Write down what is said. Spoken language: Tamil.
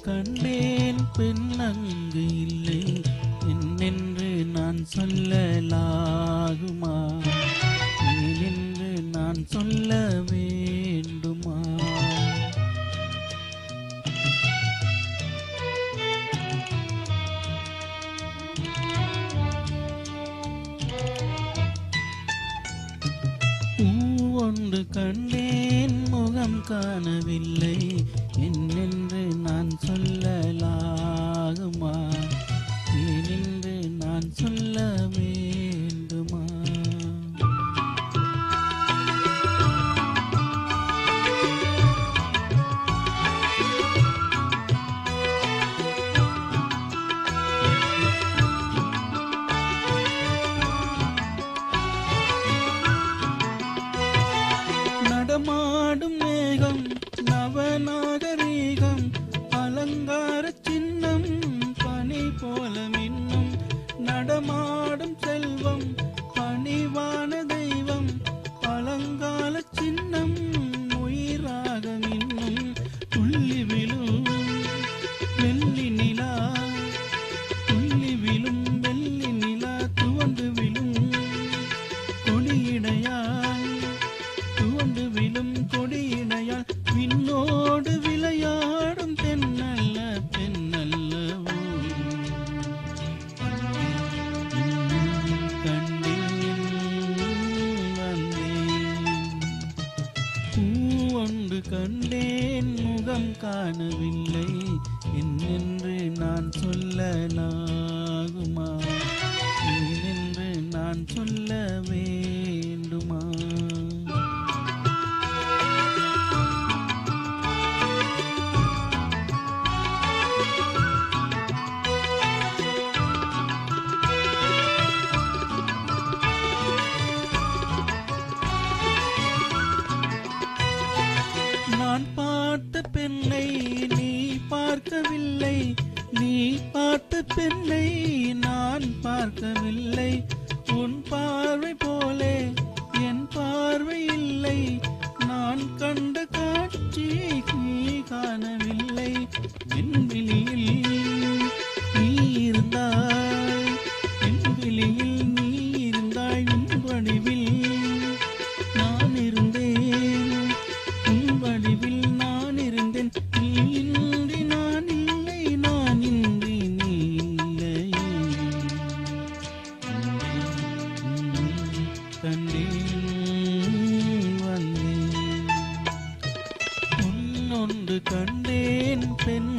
கண்டேன் பெண் அங்கு இல்லை என்னென்று நான் சொல்லலாகுமா ஏனென்று நான் சொல்ல வேண்டுமா ஒன்று கண்டேன் முகம் காணவில்லை என்னென்று நான் சொல்லலாகுமா ஏனென்று நான் சொல்ல வேண்டுமா நடமாடும் மேகம் நவநாகரீகம் அலங்கார சின்னம் பனி போல மின்னும் நடமாடும் செல்வம் பணிவான தெய்வம் பழங்கால சின்னம் உயிராக மின்னும் துள்ளி விழும் வெள்ளி நிலா துள்ளி விழும் வெள்ளி நிலா துவண்டு விழும் கொடியிடையாய் துவண்டு விழும் கொடியிடையால் விண்ணோடு விளையாடும் பெண்ணல்ல பெண்ணல்லவோ கண்டேன் வந்தேன் பூவொன்று கண்டேன் முகம் காணவில்லை என்னென்று நான் சொல்லலாகுமா ஏனென்று நான் சொல்ல வேண்டுமா நான் பார்த்த பெண்ணை நீ பார்க்கவில்லை நீ பார்த்த பெண்ணை நான் பார்க்கவில்லை உன் பார்வை போலே என் பார்வை இல்லை நான் கண்ட காட்சி நீ காணவில்லை என் விழியில் நீ இருந்தாய் என் விழியில் நீ இருந்தாய் உன் வடிவில் நான் இருந்தேன் உன் வடிவில் நான் இருந்தேன் நீ இன்றி நான் இல்லை நான் இன்றி நீ இல்லை கண்டேன் வந்தேன் உன்னொன்று கண்டேன் பெண்